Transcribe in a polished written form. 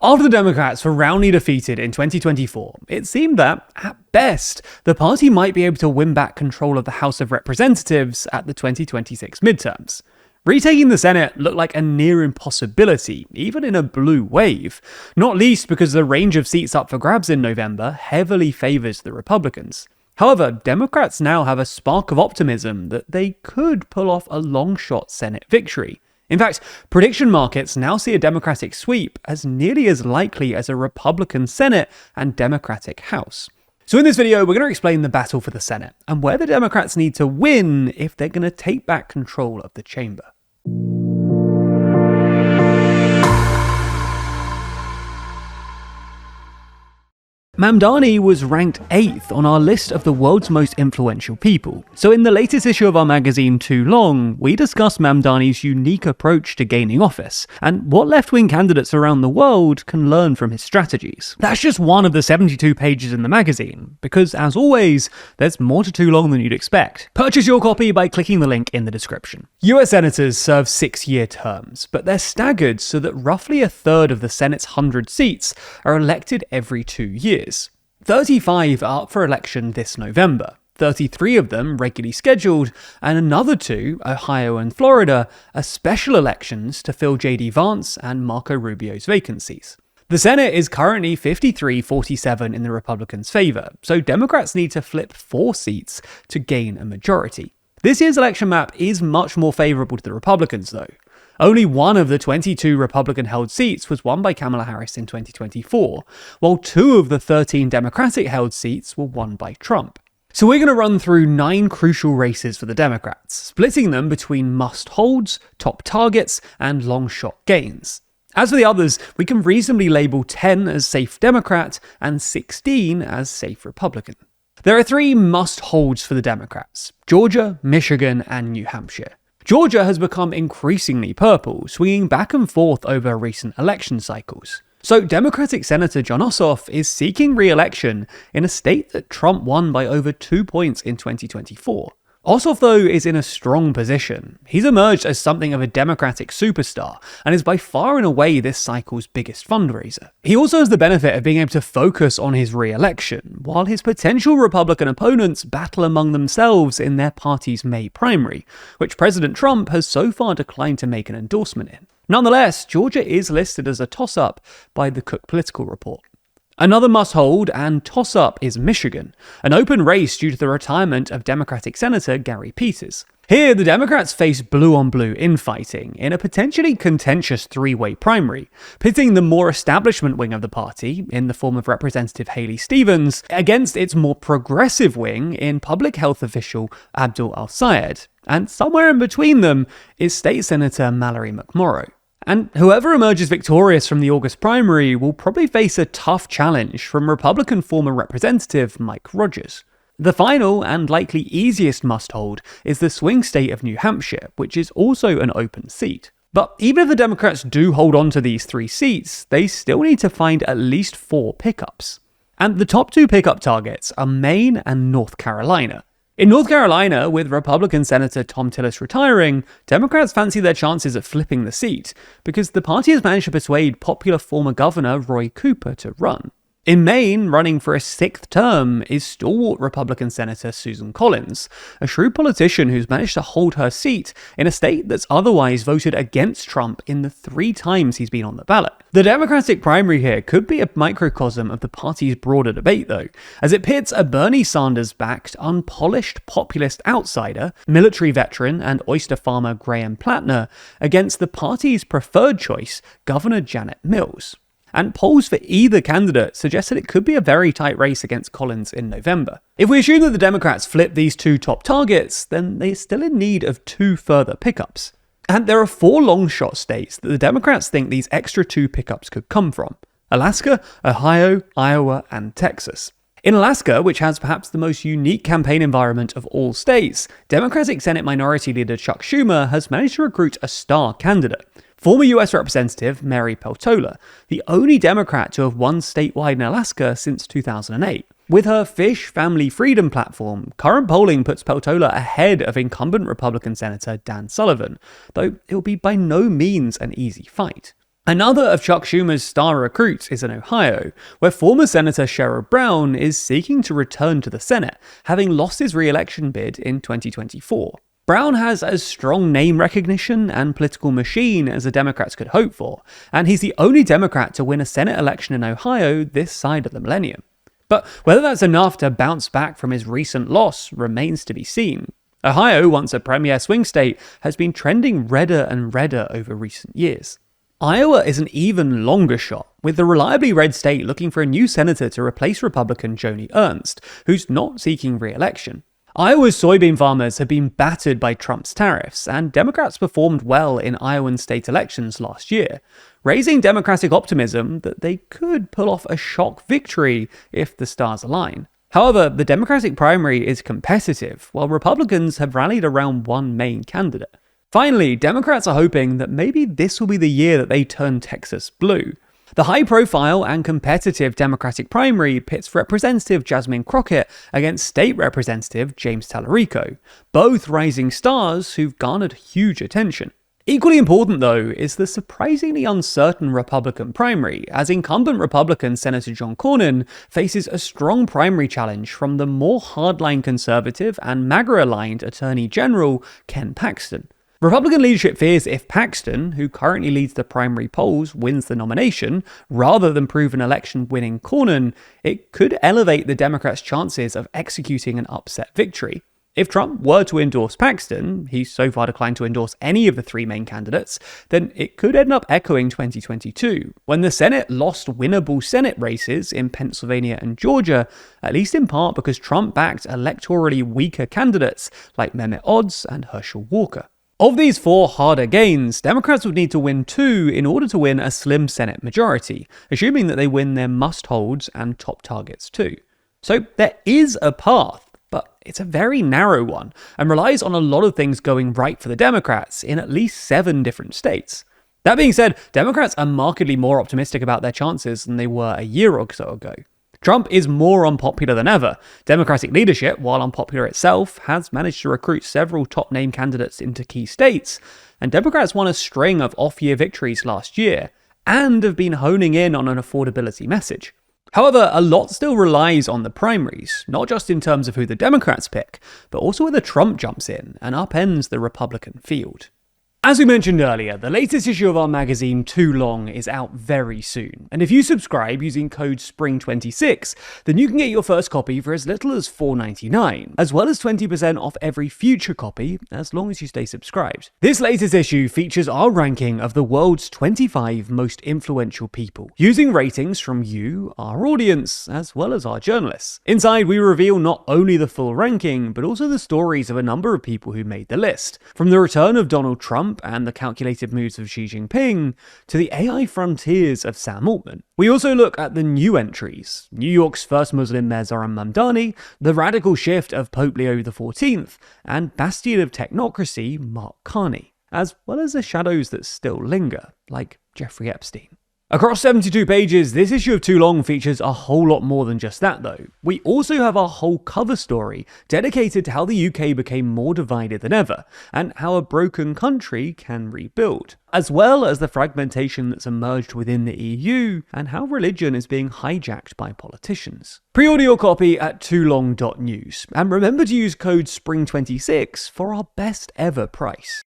After the Democrats were roundly defeated in 2024, it seemed that, at best, the party might be able to win back control of the House of Representatives at the 2026 midterms. Retaking the Senate looked like a near impossibility, even in a blue wave, not least because the range of seats up for grabs in November heavily favours the Republicans. However, Democrats now have a spark of optimism that they could pull off a long-shot Senate victory. In fact, prediction markets now see a Democratic sweep as nearly as likely as a Republican Senate and Democratic House. So in this video, we're going to explain the battle for the Senate and where the Democrats need to win if they're going to take back control of the chamber. Mamdani was ranked 8th on our list of the world's most influential people. So in the latest issue of our magazine Too Long, we discuss Mamdani's unique approach to gaining office and what left-wing candidates around the world can learn from his strategies. That's just one of the 72 pages in the magazine, because as always, there's more to Too Long than you'd expect. Purchase your copy by clicking the link in the description. US senators serve 6-year terms, but they're staggered so that roughly a third of the Senate's 100 seats are elected every 2 years. 35 are up for election this November, 33 of them regularly scheduled, and another 2, Ohio and Florida, are special elections to fill J.D. Vance and Marco Rubio's vacancies. The Senate is currently 53-47 in the Republicans' favour, so Democrats need to flip 4 seats to gain a majority. This year's election map is much more favourable to the Republicans, though. Only one of the 22 Republican-held seats was won by Kamala Harris in 2024, while 2 of the 13 Democratic-held seats were won by Trump. So we're going to run through 9 crucial races for the Democrats, splitting them between must-holds, top targets, and long-shot gains. As for the others, we can reasonably label 10 as safe Democrat and 16 as safe Republican. There are 3 must-holds for the Democrats: Georgia, Michigan, and New Hampshire. Georgia has become increasingly purple, swinging back and forth over recent election cycles. So Democratic Senator Jon Ossoff is seeking re-election in a state that Trump won by over 2 points in 2024. Ossoff, though, is in a strong position. He's emerged as something of a Democratic superstar and is by far and away this cycle's biggest fundraiser. He also has the benefit of being able to focus on his re-election, while his potential Republican opponents battle among themselves in their party's May primary, which President Trump has so far declined to make an endorsement in. Nonetheless, Georgia is listed as a toss-up by the Cook Political Report. Another must-hold and toss-up is Michigan, an open race due to the retirement of Democratic Senator Gary Peters. Here, the Democrats face blue-on-blue infighting in a potentially contentious 3-way primary, pitting the more establishment wing of the party, in the form of Representative Haley Stevens, against its more progressive wing in public health official Abdul Al-Sayed, and somewhere in between them is State Senator Mallory McMorrow. And whoever emerges victorious from the August primary will probably face a tough challenge from Republican former Representative Mike Rogers. The final and likely easiest must-hold is the swing state of New Hampshire, which is also an open seat. But even if the Democrats do hold on to these 3 seats, they still need to find at least 4 pickups. And the top 2 pickup targets are Maine and North Carolina. In North Carolina, with Republican Senator Thom Tillis retiring, Democrats fancy their chances of flipping the seat, because the party has managed to persuade popular former Governor Roy Cooper to run. In Maine, running for a 6th term is stalwart Republican Senator Susan Collins, a shrewd politician who's managed to hold her seat in a state that's otherwise voted against Trump in the 3 times he's been on the ballot. The Democratic primary here could be a microcosm of the party's broader debate, though, as it pits a Bernie Sanders-backed, unpolished populist outsider, military veteran and oyster farmer Graham Plattner, against the party's preferred choice, Governor Janet Mills. And polls for either candidate suggest that it could be a very tight race against Collins in November. If we assume that the Democrats flip these 2 top targets, then they're still in need of 2 further pickups. And there are 4 long-shot states that the Democrats think these extra 2 pickups could come from: Alaska, Ohio, Iowa, and Texas. In Alaska, which has perhaps the most unique campaign environment of all states, Democratic Senate Minority Leader Chuck Schumer has managed to recruit a star candidate. Former US Representative Mary Peltola, the only Democrat to have won statewide in Alaska since 2008. With her Fish Family Freedom platform, current polling puts Peltola ahead of incumbent Republican Senator Dan Sullivan, though it will be by no means an easy fight. Another of Chuck Schumer's star recruits is in Ohio, where former Senator Sherrod Brown is seeking to return to the Senate, having lost his re-election bid in 2024. Brown has as strong name recognition and political machine as the Democrats could hope for, and he's the only Democrat to win a Senate election in Ohio this side of the millennium. But whether that's enough to bounce back from his recent loss remains to be seen. Ohio, once a premier swing state, has been trending redder and redder over recent years. Iowa is an even longer shot, with the reliably red state looking for a new senator to replace Republican Joni Ernst, who's not seeking re-election. Iowa's soybean farmers have been battered by Trump's tariffs, and Democrats performed well in Iowan state elections last year, raising Democratic optimism that they could pull off a shock victory if the stars align. However, the Democratic primary is competitive, while Republicans have rallied around one main candidate. Finally, Democrats are hoping that maybe this will be the year that they turn Texas blue. The high-profile and competitive Democratic primary pits Representative Jasmine Crockett against State Representative James Tallarico, both rising stars who've garnered huge attention. Equally important, though, is the surprisingly uncertain Republican primary, as incumbent Republican Senator John Cornyn faces a strong primary challenge from the more hardline conservative and MAGA-aligned Attorney General Ken Paxton. Republican leadership fears if Paxton, who currently leads the primary polls, wins the nomination, rather than prove an election-winning Cornyn, it could elevate the Democrats' chances of executing an upset victory. If Trump were to endorse Paxton, he's so far declined to endorse any of the three main candidates, then it could end up echoing 2022, when the Senate lost winnable Senate races in Pennsylvania and Georgia, at least in part because Trump backed electorally weaker candidates like Mehmet Oz and Herschel Walker. Of these four harder gains, Democrats would need to win two in order to win a slim Senate majority, assuming that they win their must-holds and top targets too. So there is a path, but it's a very narrow one, and relies on a lot of things going right for the Democrats in at least 7 different states. That being said, Democrats are markedly more optimistic about their chances than they were a year or so ago. Trump is more unpopular than ever. Democratic leadership, while unpopular itself, has managed to recruit several top-name candidates into key states, and Democrats won a string of off-year victories last year, and have been honing in on an affordability message. However, a lot still relies on the primaries, not just in terms of who the Democrats pick, but also whether Trump jumps in and upends the Republican field. As we mentioned earlier, the latest issue of our magazine, Too Long, is out very soon, and if you subscribe using code SPRING26, then you can get your first copy for as little as $4.99, as well as 20% off every future copy, as long as you stay subscribed. This latest issue features our ranking of the world's 25 most influential people, using ratings from you, our audience, as well as our journalists. Inside, we reveal not only the full ranking, but also the stories of a number of people who made the list, from the return of Donald Trump and the calculated moves of Xi Jinping, to the AI frontiers of Sam Altman. We also look at the new entries, New York's first Muslim mayor Zohran Mamdani, the radical shift of Pope Leo XIV, and bastion of technocracy Mark Carney, as well as the shadows that still linger, like Jeffrey Epstein. Across 72 pages, this issue of Too Long features a whole lot more than just that though. We also have our whole cover story dedicated to how the UK became more divided than ever, and how a broken country can rebuild, as well as the fragmentation that's emerged within the EU, and how religion is being hijacked by politicians. Pre-order your copy at toolong.news, and remember to use code SPRING26 for our best ever price.